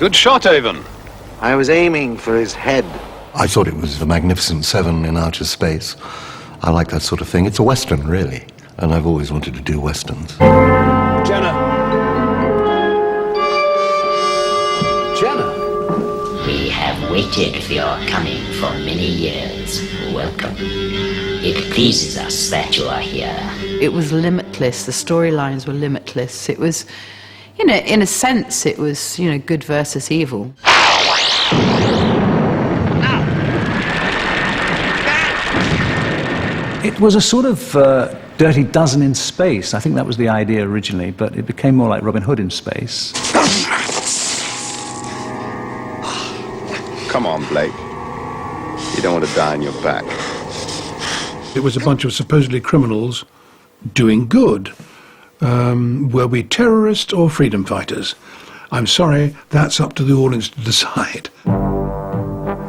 Good shot, Avon. I was aiming for his head. I thought it was the Magnificent Seven in outer space. I like that sort of thing. It's a Western, really. And I've always wanted to do Westerns. Jenna. We have waited for your coming for many years. Welcome. It pleases us that you are here. It was limitless. The storylines were limitless. It was, you know, in a sense, it was, you know, good versus evil. It was a sort of Dirty Dozen in space. I think that was the idea originally, but it became more like Robin Hood in space. Come on, Blake. You don't want to die on your back. It was a bunch of supposedly criminals doing good. Were we terrorists or freedom fighters? I'm sorry, that's up to the audience to decide.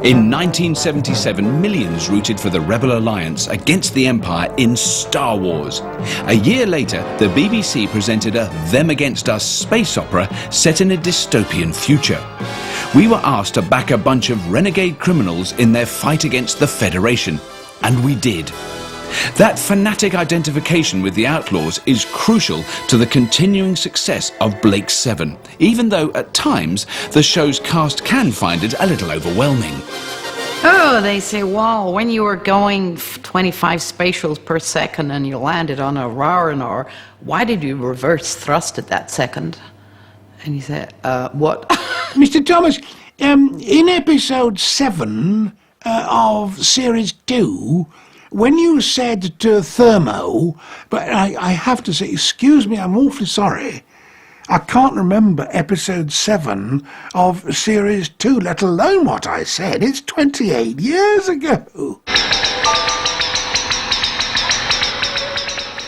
In 1977, millions rooted for the Rebel Alliance against the Empire in Star Wars. A year later, the BBC presented a Them Against Us space opera set in a dystopian future. We were asked to back a bunch of renegade criminals in their fight against the Federation, and we did. That fanatic identification with the outlaws is crucial to the continuing success of Blake's 7, even though at times the show's cast can find it a little overwhelming. Oh, they say, wow, when you were going 25 spatials per second and you landed on a Rarnor, why did you reverse thrust at that second? And he said, what? Mr. Thomas, in episode 7 of series 2, when you said to Thermo, but I have to say, excuse me, I'm awfully sorry. I can't remember episode 7 of series 2, let alone what I said. It's 28 years ago.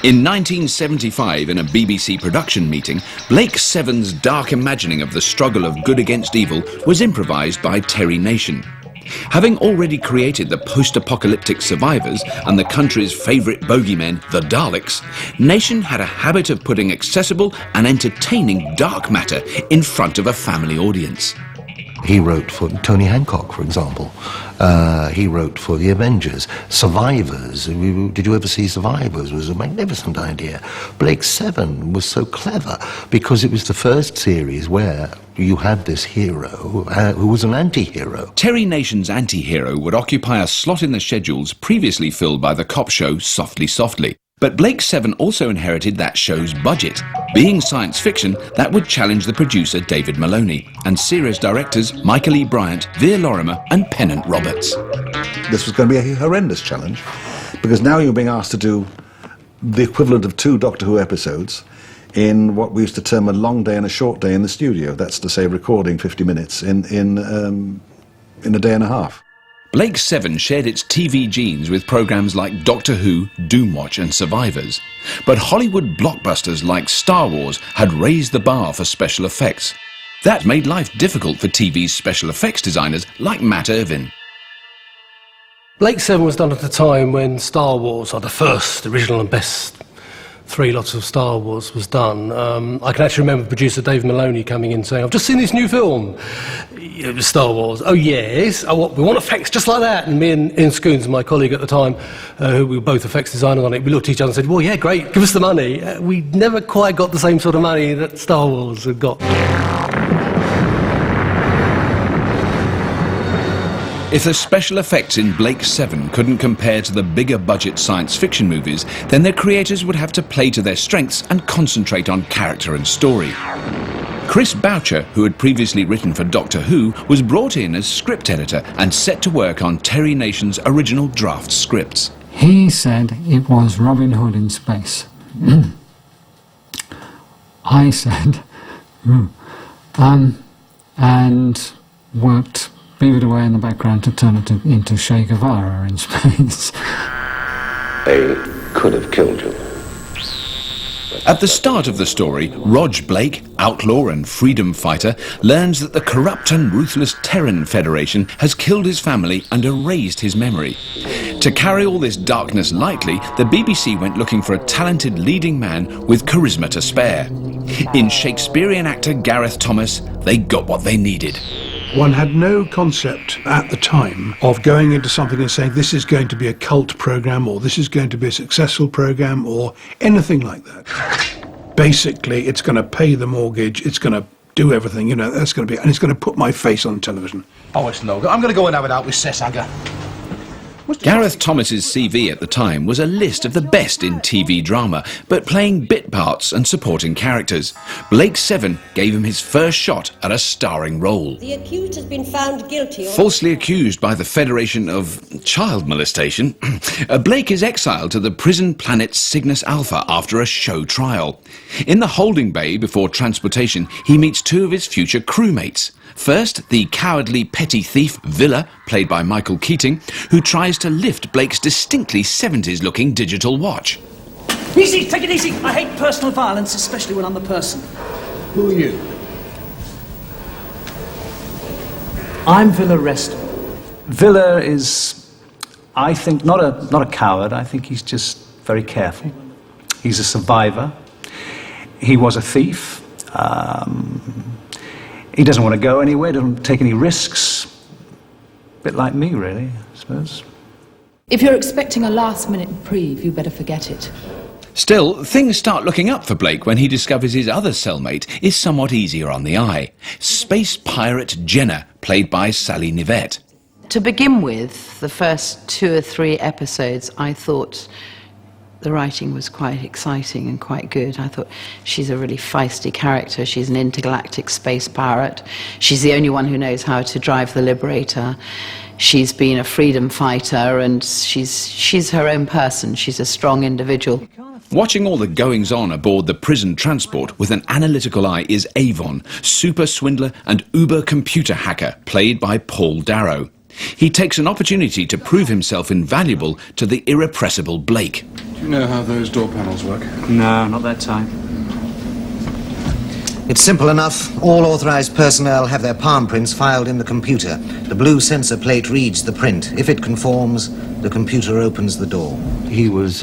In 1975, in a BBC production meeting, Blake 7's dark imagining of the struggle of good against evil was improvised by Terry Nation. Having already created the post-apocalyptic survivors and the country's favourite bogeymen, the Daleks, Nation had a habit of putting accessible and entertaining dark matter in front of a family audience. He wrote for Tony Hancock, for example. He wrote for The Avengers. Survivors, did you ever see Survivors? It was a magnificent idea. Blake 7 was so clever because it was the first series where you had this hero who was an anti-hero. Terry Nation's anti-hero would occupy a slot in the schedules previously filled by the cop show Softly Softly. But Blake 7 also inherited that show's budget. Being science fiction, that would challenge the producer David Maloney and series directors Michael E. Bryant, Veer Lorimer and Pennant Roberts. This was going to be a horrendous challenge because now you're being asked to do the equivalent of 2 Doctor Who episodes in what we used to term a long day and a short day in the studio. That's to say recording 50 minutes in a day and a half. Blake 7 shared its TV genes with programmes like Doctor Who, Doomwatch and Survivors. But Hollywood blockbusters like Star Wars had raised the bar for special effects. That made life difficult for TV's special effects designers like Matt Irvin. Blake 7 was done at a time when Star Wars, or the first, original and best 3 lots of Star Wars was done. I can actually remember producer Dave Maloney coming in saying, I've just seen this new film, it was Star Wars. Oh yes, we want effects just like that. And me and Ian Scoons, my colleague at the time, who we were both effects designers on it, we looked at each other and said, well yeah, great, give us the money. We never quite got the same sort of money that Star Wars had got. If the special effects in Blake 7 couldn't compare to the bigger budget science fiction movies, then their creators would have to play to their strengths and concentrate on character and story. Chris Boucher, who had previously written for Doctor Who, was brought in as script editor and set to work on Terry Nation's original draft scripts. He said it was Robin Hood in space. I said, and worked beavered away in the background to turn it into Che Guevara in space. They could have killed you. At the start of the story, Rog Blake, outlaw and freedom fighter, learns that the corrupt and ruthless Terran Federation has killed his family and erased his memory. To carry all this darkness lightly, the BBC went looking for a talented leading man with charisma to spare. In Shakespearean actor Gareth Thomas, they got what they needed. One had no concept at the time of going into something and saying this is going to be a cult program or this is going to be a successful program or anything like that. Basically, it's going to pay the mortgage, it's going to do everything, you know, that's going to be, and it's going to put my face on television. Oh, it's no good. I'm going to go and have it out with Sessaga. Gareth Thomas's CV at the time was a list of the best in TV drama, but playing bit parts and supporting characters. Blake 7 gave him his first shot at a starring role. The accused has been found guilty. Falsely accused by the Federation of child molestation, Blake is exiled to the prison planet Cygnus Alpha after a show trial. In the holding bay before transportation, he meets two of his future crewmates. First, the cowardly petty thief Villa, played by Michael Keating, who tries to lift Blake's distinctly 70s-looking digital watch. Easy, take it easy. I hate personal violence, especially when I'm the person. Who are you? I'm Villa Reston. Villa is, I think, not a coward. I think he's just very careful. He's a survivor. He was a thief. He doesn't want to go anywhere, doesn't take any risks. A bit like me, really, I suppose. If you're expecting a last-minute reprieve, you better forget it. Still, things start looking up for Blake when he discovers his other cellmate is somewhat easier on the eye. Space pirate Jenna, played by Sally Nivette. To begin with, the first 2 or 3 episodes, I thought the writing was quite exciting and quite good. I thought she's a really feisty character. She's an intergalactic space pirate. She's the only one who knows how to drive the Liberator. She's been a freedom fighter and she's her own person. She's a strong individual. Watching all the goings-on aboard the prison transport with an analytical eye is Avon, super swindler and uber computer hacker, played by Paul Darrow. He takes an opportunity to prove himself invaluable to the irrepressible Blake. Do you know how those door panels work? No, not that time. It's simple enough. All authorized personnel have their palm prints filed in the computer. The blue sensor plate reads the print. If it conforms, the computer opens the door. He was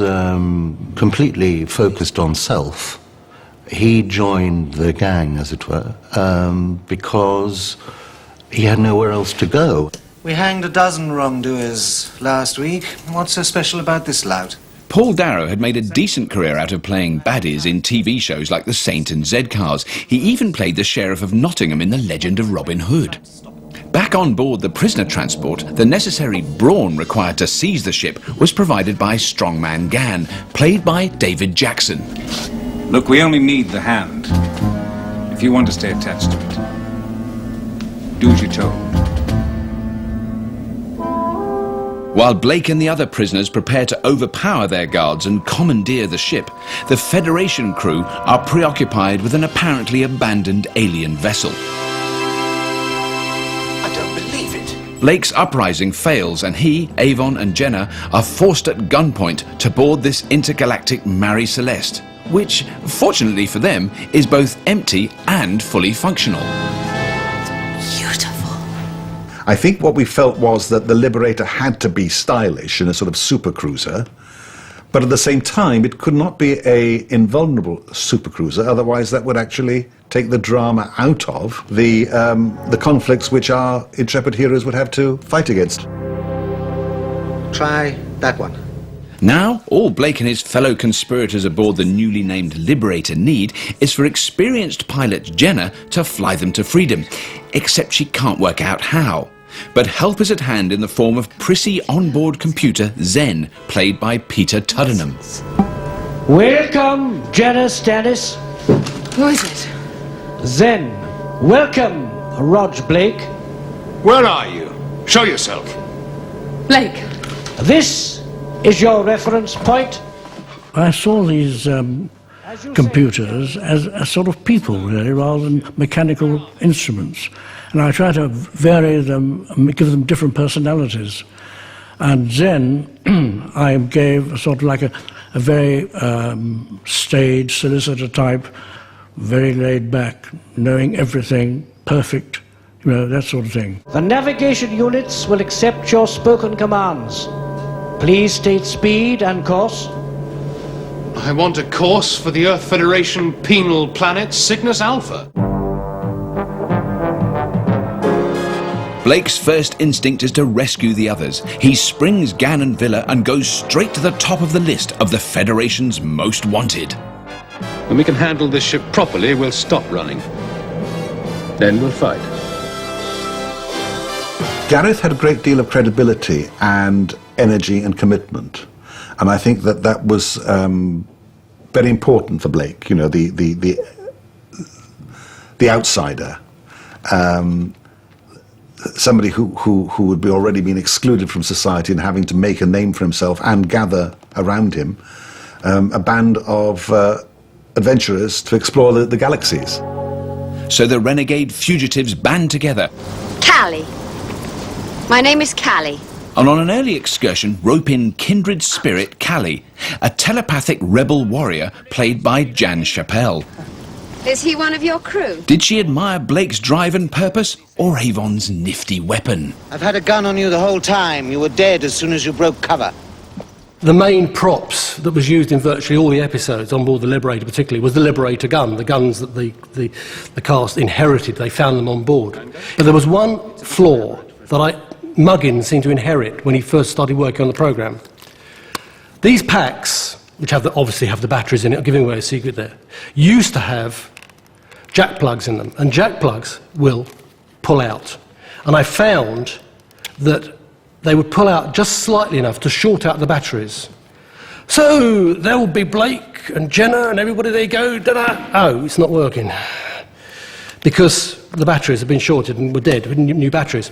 completely focused on self. He joined the gang, as it were, because he had nowhere else to go. We hanged a dozen wrongdoers last week. What's so special about this lout? Paul Darrow had made a decent career out of playing baddies in TV shows like The Saint and Z-Cars. He even played the Sheriff of Nottingham in The Legend of Robin Hood. Back on board the prisoner transport, the necessary brawn required to seize the ship was provided by Strongman Gann, played by David Jackson. Look, we only need the hand. If you want to stay attached to it, do as you're told. While Blake and the other prisoners prepare to overpower their guards and commandeer the ship, the Federation crew are preoccupied with an apparently abandoned alien vessel. I don't believe it. Blake's uprising fails and he, Avon and Jenna are forced at gunpoint to board this intergalactic Marie Celeste, which, fortunately for them, is both empty and fully functional. I think what we felt was that the Liberator had to be stylish in a sort of super cruiser, but at the same time it could not be a invulnerable super cruiser, otherwise that would actually take the drama out of the conflicts which our intrepid heroes would have to fight against. Try that one. Now, all Blake and his fellow conspirators aboard the newly named Liberator need is for experienced pilot Jenna to fly them to freedom, except she can't work out how. But help is at hand in the form of prissy onboard computer Zen, played by Peter Tuddenham. Welcome, Jenna Stannis. Who is it? Zen. Welcome, Rog Blake. Where are you? Show yourself. Blake. This is your reference point? I saw these computers as a sort of people, really, rather than mechanical instruments. And I try to vary them, give them different personalities. And Zen, I gave sort of like a very staid solicitor type, very laid back, knowing everything, perfect, you know, that sort of thing. The navigation units will accept your spoken commands. Please state speed and course. I want a course for the Earth Federation penal planet Cygnus Alpha. Blake's first instinct is to rescue the others. He springs Gann and Villa and goes straight to the top of the list of the Federation's most wanted. When we can handle this ship properly, we'll stop running. Then we'll fight. Gareth had a great deal of credibility and energy and commitment. And I think that that was very important for Blake, you know, the outsider. Somebody who would be already been excluded from society and having to make a name for himself and gather around him a band of adventurers to explore the galaxies. So the renegade fugitives band together. Callie. My name is Callie. And on an early excursion, rope in kindred spirit Callie, a telepathic rebel warrior played by Jan Chappelle. Is he one of your crew? Did she admire Blake's drive and purpose, or Avon's nifty weapon? I've had a gun on you the whole time. You were dead as soon as you broke cover. The main props that was used in virtually all the episodes on board the Liberator particularly was the Liberator gun, the guns that the cast inherited. They found them on board. But there was one flaw that Muggins seemed to inherit when he first started working on the programme. These packs, which obviously have the batteries in it, I'm giving away a secret there, used to have jack plugs in them, and jack plugs will pull out. And I found that they would pull out just slightly enough to short out the batteries. So there will be Blake and Jenna and everybody, they go, da-da. Oh, it's not working. Because the batteries have been shorted and were dead with new batteries.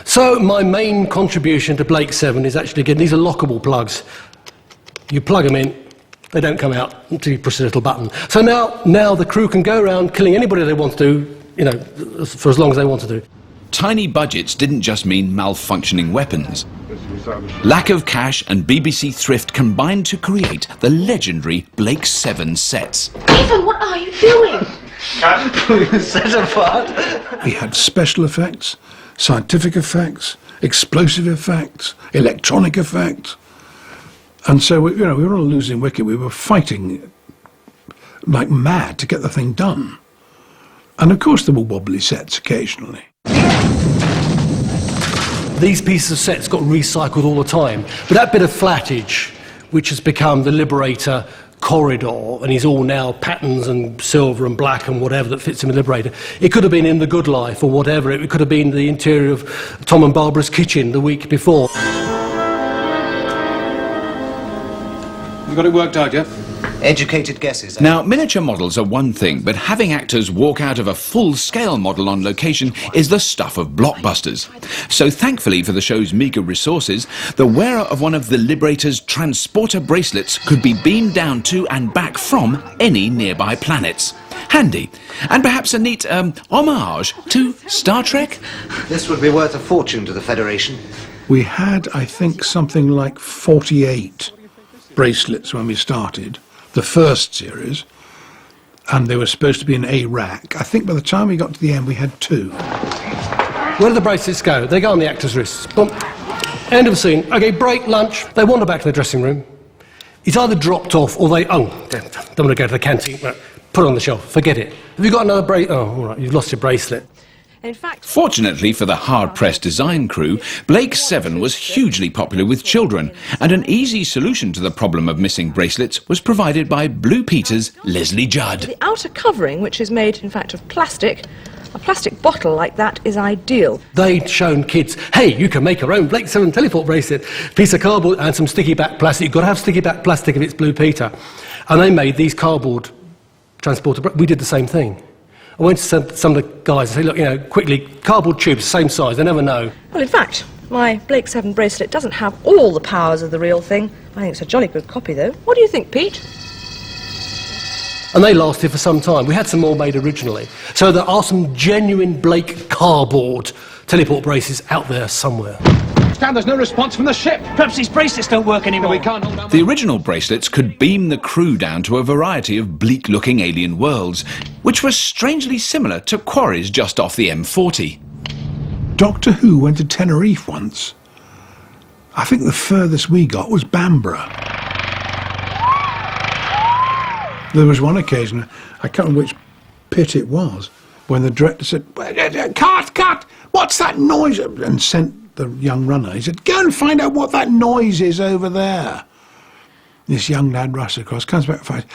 So my main contribution to Blake 7 is actually, again, these are lockable plugs. You plug them in, they don't come out until you push a little button. So now the crew can go around killing anybody they want to, you know, for as long as they want to do. Tiny budgets didn't just mean malfunctioning weapons. Lack of cash and BBC thrift combined to create the legendary Blake 7 sets. Evan, what are you doing? Set apart. We had special effects, scientific effects, explosive effects, electronic effects. And so, we were all losing wicket. We were fighting like mad to get the thing done. And of course there were wobbly sets occasionally. These pieces of sets got recycled all the time. But that bit of flattage, which has become the Liberator corridor, and is all now patterns and silver and black and whatever that fits in the Liberator, it could have been in The Good Life or whatever. It could have been the interior of Tom and Barbara's kitchen the week before. You got it worked out, yeah? Educated guesses. Now, miniature models are one thing, but having actors walk out of a full-scale model on location is the stuff of blockbusters. So thankfully for the show's meagre resources, the wearer of one of the Liberator's transporter bracelets could be beamed down to and back from any nearby planets. Handy. And perhaps a neat homage to Star Trek? This would be worth a fortune to the Federation. We had, I think, something like 48 bracelets when we started, the first series, and they were supposed to be in a rack. I think by the time we got to the end, we had 2. Where do the bracelets go? They go on the actors' wrists. Boom. End of the scene. Okay, break, lunch. They wander back to the dressing room. It's either dropped off or they, don't want to go to the canteen. Put it on the shelf. Forget it. Have you got another bracelet? Oh, all right, you've lost your bracelet. In fact, fortunately for the hard-pressed design crew, Blake 7 was hugely popular with children, and an easy solution to the problem of missing bracelets was provided by Blue Peter's Leslie Judd. The outer covering, which is made, in fact, of plastic, a plastic bottle like that is ideal. They'd shown kids, hey, you can make your own Blake 7 teleport bracelet, piece of cardboard and some sticky back plastic. You've got to have sticky back plastic if it's Blue Peter. And they made these cardboard transporter. We did the same thing. I went to some of the guys and say, look, quickly, cardboard tubes, same size, they never know. Well, in fact, my Blake 7 bracelet doesn't have all the powers of the real thing. I think it's a jolly good copy, though. What do you think, Pete? And they lasted for some time. We had some more made originally. So there are some genuine Blake cardboard teleport braces out there somewhere. Stan, there's no response from the ship. Perhaps these bracelets don't work anymore. We can't hold down. The original bracelets could beam the crew down to a variety of bleak-looking alien worlds, which were strangely similar to quarries just off the M40. Doctor Who went to Tenerife once. I think the furthest we got was Bamborough. There was one occasion, I can't remember which pit it was, when the director said, cut, what's that noise? And sent the young runner. He said, go and find out what that noise is over there. This young lad rushed across, comes back and finds,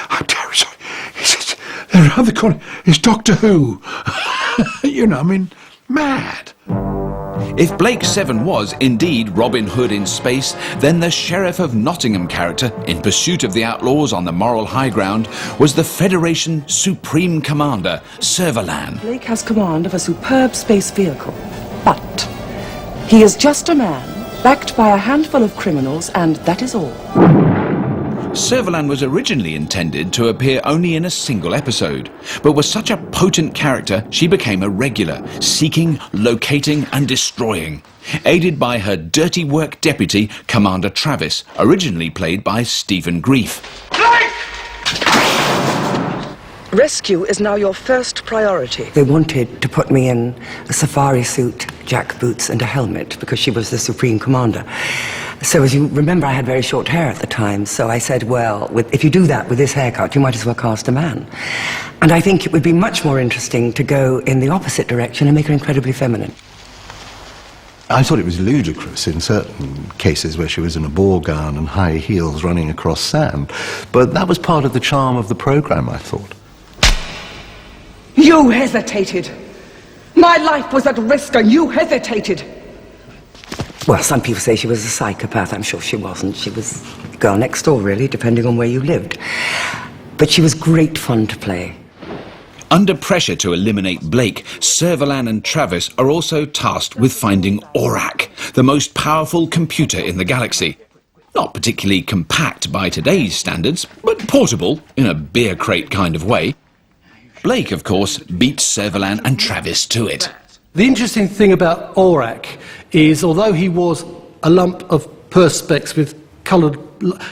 I'm terribly sorry. He says, they're rather calling, it's Doctor Who. You know, I mean, mad. If Blake 7 was indeed Robin Hood in space, then the Sheriff of Nottingham character, in pursuit of the outlaws on the moral high ground, was the Federation Supreme Commander, Servalan. Blake has command of a superb space vehicle, but he is just a man, backed by a handful of criminals, and that is all. Servalan was originally intended to appear only in a single episode, but was such a potent character she became a regular, seeking, locating and destroying, aided by her dirty work deputy, Commander Travis, originally played by Stephen Grief. Rescue is now your first priority. They wanted to put me in a safari suit, jack boots and a helmet because she was the Supreme Commander. So as you remember, I had very short hair at the time, so I said, well, if you do that with this haircut, you might as well cast a man. And I think it would be much more interesting to go in the opposite direction and make her incredibly feminine. I thought it was ludicrous in certain cases where she was in a ball gown and high heels running across sand, but that was part of the charm of the programme, I thought. You hesitated. My life was at risk and you hesitated. Well, some people say she was a psychopath. I'm sure she wasn't. She was the girl next door, really, depending on where you lived. But she was great fun to play. Under pressure to eliminate Blake, Servalan and Travis are also tasked with finding Aurak, the most powerful computer in the galaxy. Not particularly compact by today's standards, but portable in a beer crate kind of way. Blake, of course, beats Servalan and Travis to it. The interesting thing about Aurak is, although he was a lump of perspex with coloured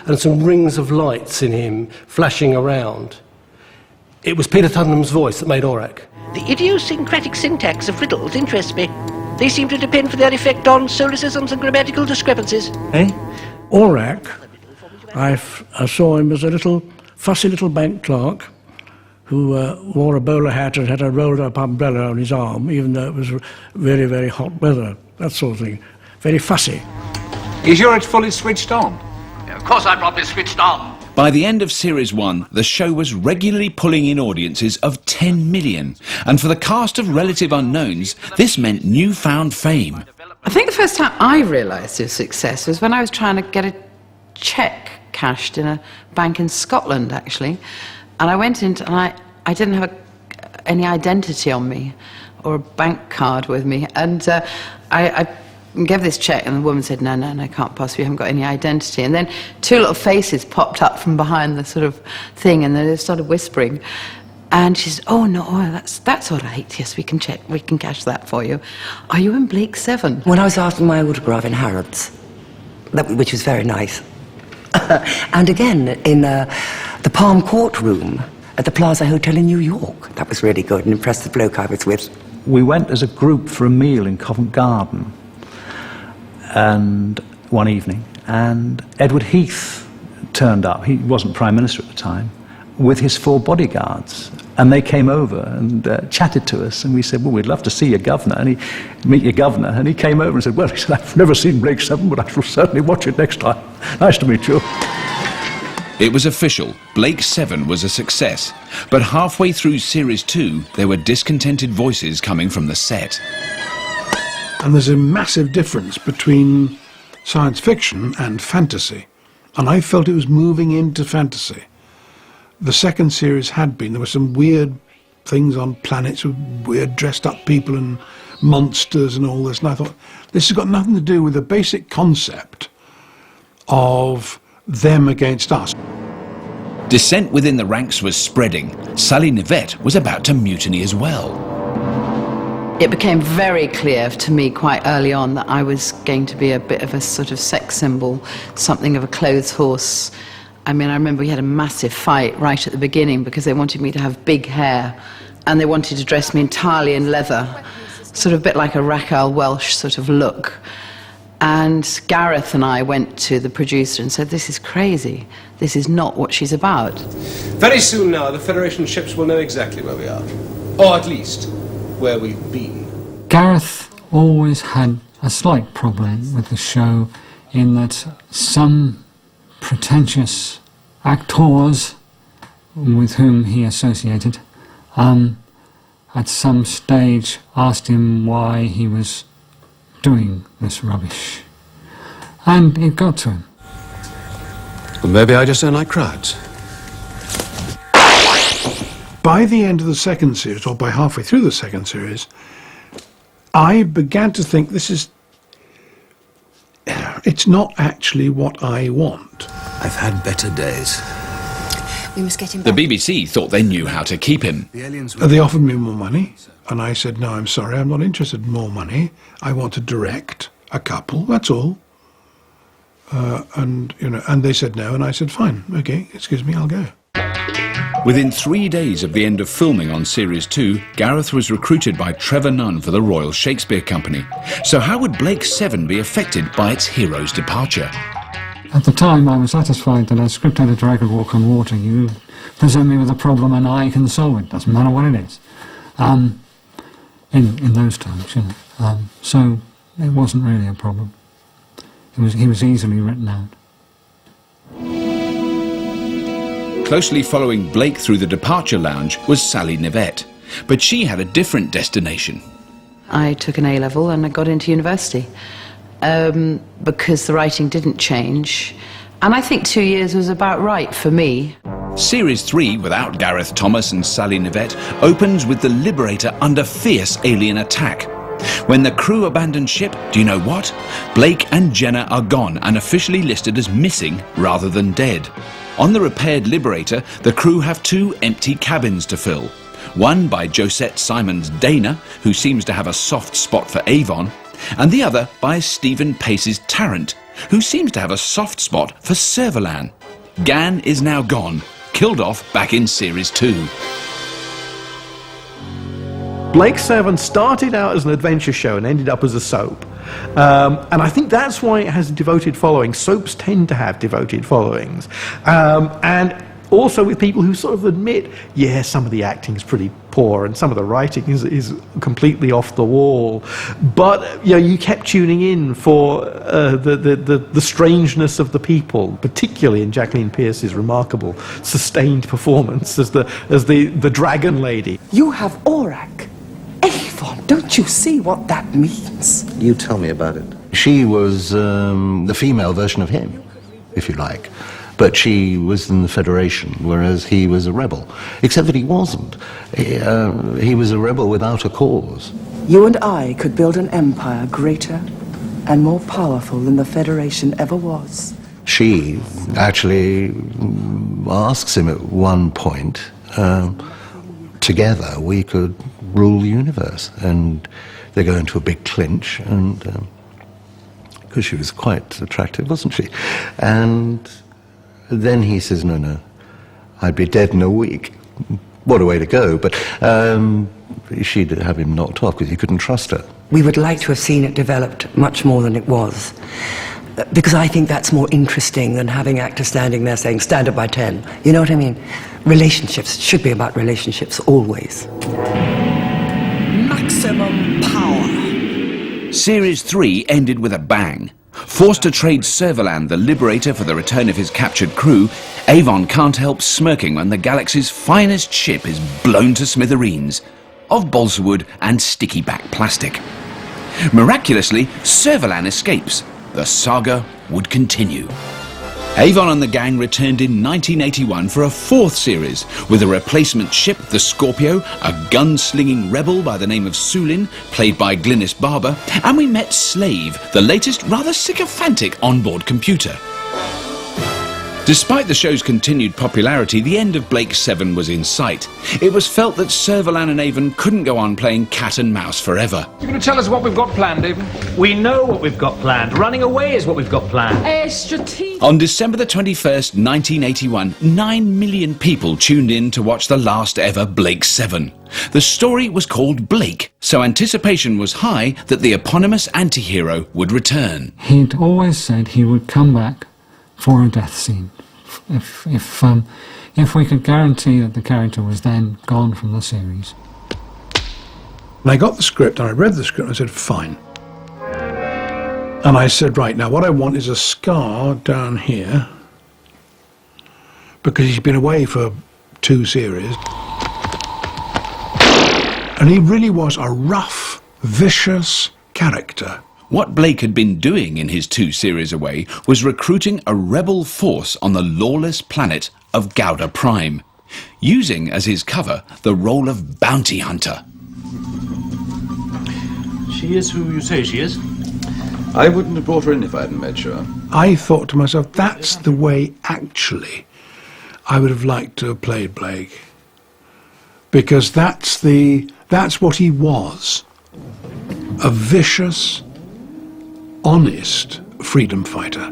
and some rings of lights in him flashing around, it was Peter Tuddenham's voice that made Aurak. The idiosyncratic syntax of riddles interests me. They seem to depend for their effect on solecisms and grammatical discrepancies. Eh? Aurak, I saw him as a little fussy little bank clerk who wore a bowler hat and had a rolled-up umbrella on his arm, even though it was very, very hot weather, that sort of thing. Very fussy. Is yours fully switched on? Yeah, of course I'm properly switched on. By the end of Series 1, the show was regularly pulling in audiences of 10 million, and for the cast of relative unknowns, this meant newfound fame. I think the first time I realised his success was when I was trying to get a cheque cashed in a bank in Scotland, actually. And I went into, and I didn't have any identity on me or a bank card with me. And I gave this cheque, and the woman said, no, I can't possibly, haven't got any identity. And then two little faces popped up from behind the sort of thing, and they started whispering. And she said, oh, no, that's all right. Yes, we can cash that for you. Are you in Blake 7? When I was asking my autograph in Harrods, which was very nice. And again, in the Palm Court room at the Plaza Hotel in New York. That was really good and impressed the bloke I was with. We went as a group for a meal in Covent Garden and one evening, and Edward Heath turned up. He wasn't Prime Minister at the time, with his 4 bodyguards. And they came over and chatted to us, and we said, well, we'd love to see your governor, and meet your governor. And he came over and said, well, he said, I've never seen Blake 7, but I shall certainly watch it next time. Nice to meet you. It was official. Blake 7 was a success. But halfway through Series 2, there were discontented voices coming from the set. And there's a massive difference between science fiction and fantasy. And I felt it was moving into fantasy. The second series had been. There were some weird things on planets with weird dressed up people and monsters and all this. And I thought, this has got nothing to do with the basic concept of them against us. Dissent within the ranks was spreading. Sally Nivette was about to mutiny as well. It became very clear to me quite early on that I was going to be a bit of a sort of sex symbol, something of a clothes horse. I mean, I remember we had a massive fight right at the beginning because they wanted me to have big hair and they wanted to dress me entirely in leather, sort of a bit like a Raquel Welch sort of look. And Gareth and I went to the producer and said, this is crazy. This is not what she's about. Very soon now, the Federation ships will know exactly where we are. Or at least, where we've been. Gareth always had a slight problem with the show in that some pretentious actors with whom he associated at some stage asked him why he was doing this rubbish. And it got to him. Well, maybe I just don't like crowds. By the end of the second series, or by halfway through the second series, I began to think it's not actually what I want. I've had better days. We must get him The back. BBC thought they knew how to keep him. They offered me more money, and I said, no, I'm sorry, I'm not interested in more money. I want to direct a couple, that's all. And they said no, and I said, fine, okay, excuse me, I'll go. Within 3 days of the end of filming on Series 2, Gareth was recruited by Trevor Nunn for the Royal Shakespeare Company. So how would Blake 7 be affected by its hero's departure? At the time, I was satisfied that a script editor I could walk on water. You present me with a problem and I can solve it. Doesn't matter what it is. In those times, you know. So it wasn't really a problem. He was easily written out. Closely following Blake through the departure lounge was Sally Nivette, but she had a different destination. I took an A-level and I got into university because the writing didn't change. And I think 2 years was about right for me. Series 3, without Gareth Thomas and Sally Nivette, opens with the Liberator under fierce alien attack. When the crew abandon ship, do you know what? Blake and Jenna are gone and officially listed as missing rather than dead. On the repaired Liberator, the crew have 2 empty cabins to fill. One by Josette Simons Dana, who seems to have a soft spot for Avon, and the other by Stephen Pace's Tarrant, who seems to have a soft spot for Servalan. Gan is now gone, killed off back in Series 2. Blake 7 started out as an adventure show and ended up as a soap. And I think that's why it has a devoted following. Soaps tend to have devoted followings. And also with people who sort of admit, yeah, some of the acting is pretty poor and some of the writing is completely off the wall. But you know, you kept tuning in for the strangeness of the people, particularly in Jacqueline Pearce's remarkable sustained performance as the dragon lady. You have Aurak. Avon, don't you see what that means? You tell me about it. She was the female version of him, if you like. But she was in the Federation, whereas he was a rebel. Except that he wasn't. He was a rebel without a cause. You and I could build an empire greater and more powerful than the Federation ever was. She actually asks him at one point, together we could rule the universe. And they go into a big clinch, and because she was quite attractive, wasn't she? And then he says, no, I'd be dead in a week. What a way to go. But she'd have him knocked off because he couldn't trust her. We would like to have seen it developed much more than it was. Because I think that's more interesting than having actors standing there saying, stand up by 10. You know what I mean? Relationships should be about relationships, always. Maximum power. Series 3 ended with a bang. Forced to trade Servalan, the Liberator, for the return of his captured crew, Avon can't help smirking when the galaxy's finest ship is blown to smithereens of balsa wood and sticky back plastic. Miraculously, Servalan escapes. The saga would continue. Avon and the gang returned in 1981 for a 4th series, with a replacement ship, the Scorpio, a gun-slinging rebel by the name of Sulin, played by Glynis Barber, and we met Slave, the latest rather sycophantic onboard computer. Despite the show's continued popularity, the end of Blake 7 was in sight. It was felt that Servalan and Avon couldn't go on playing cat and mouse forever. You're going to tell us what we've got planned, Avon? We know what we've got planned. Running away is what we've got planned. On December the 21st, 1981, 9 million people tuned in to watch the last ever Blake 7. The story was called Blake, so anticipation was high that the eponymous anti-hero would return. He'd always said he would come back for a death scene. If we could guarantee that the character was then gone from the series. And I got the script, and I read the script, and I said, fine. And I said, right, now what I want is a scar down here, because he's been away for 2 series. And he really was a rough, vicious character. What Blake had been doing in his 2 series away was recruiting a rebel force on the lawless planet of Gouda Prime, using as his cover the role of bounty hunter. She is who you say she is? I wouldn't have brought her in if I hadn't made sure. I thought to myself, that's the way, actually, I would have liked to have played Blake. Because that's what he was. A vicious, honest freedom fighter.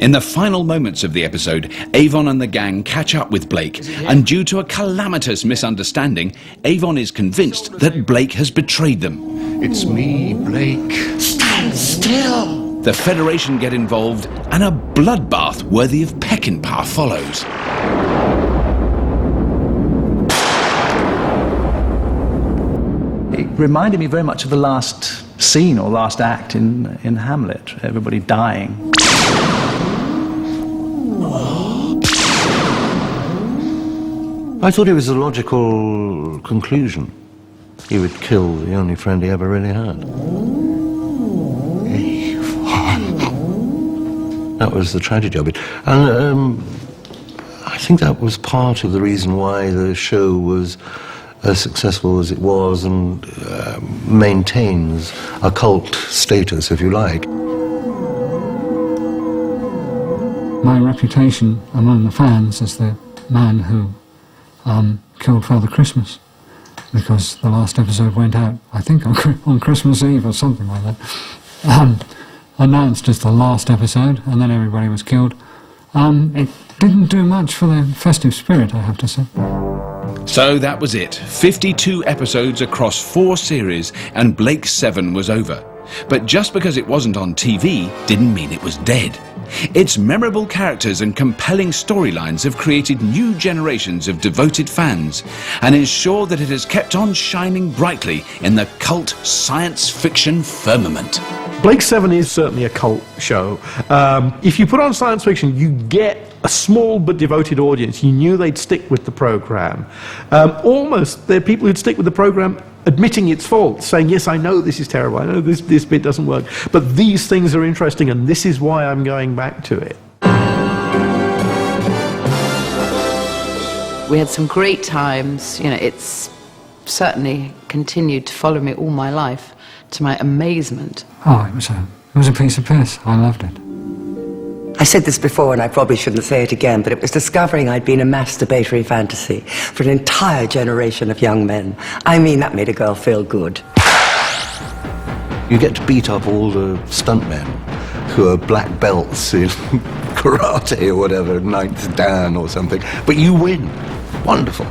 In the final moments of the episode, Avon and the gang catch up with Blake, and due to a calamitous misunderstanding, Avon is convinced that Blake has betrayed them. It's me, Blake. Stand still! The Federation get involved, and a bloodbath worthy of Peckinpah follows. It reminded me very much of the last scene or last act in Hamlet, everybody dying. I thought it was a logical conclusion. He would kill the only friend he ever really had. That was the tragedy of it. And I think that was part of the reason why the show was as successful as it was and maintains a cult status, if you like. My reputation among the fans as the man who killed Father Christmas, because the last episode went out, I think, on Christmas Eve or something like that. Announced as the last episode, and then everybody was killed. It didn't do much for the festive spirit, I have to say. So that was it. 52 episodes across 4 series, and Blake 7 was over. But just because it wasn't on TV didn't mean it was dead. Its memorable characters and compelling storylines have created new generations of devoted fans and ensure that it has kept on shining brightly in the cult science fiction firmament. Blake 7 is certainly a cult show. If you put on science fiction, you get a small but devoted audience. You knew they'd stick with the program. Almost, there are people who'd stick with the program admitting its faults, saying, yes, I know this is terrible, I know this bit doesn't work, but these things are interesting and this is why I'm going back to it. We had some great times. You know, it's certainly continued to follow me all my life, to my amazement. Oh, it was a piece of piss. I loved it. I said this before, and I probably shouldn't say it again, but it was discovering I'd been a masturbatory fantasy for an entire generation of young men. I mean, that made a girl feel good. You get to beat up all the stuntmen who are black belts in karate or whatever, 9th Dan or something, but you win. Wonderful.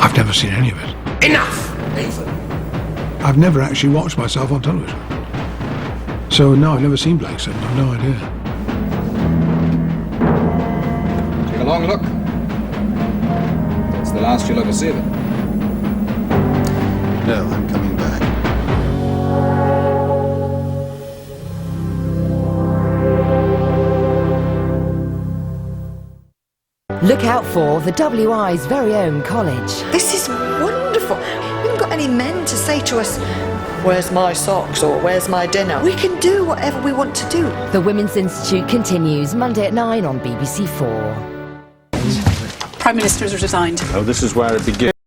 I've never seen any of it. Enough, Nathan. I've never actually watched myself on television. So, no, I've never seen Blake 7. I've no idea. Take a long look. That's the last you'll ever see of it. No, I'm coming back. Look out for the WI's very own college. This is wonderful. We haven't got any men to say to us, where's my socks or where's my dinner? We can do whatever we want to do. The Women's Institute continues Monday at 9 on BBC 4. Prime Minister has resigned. Oh, this is where it begins.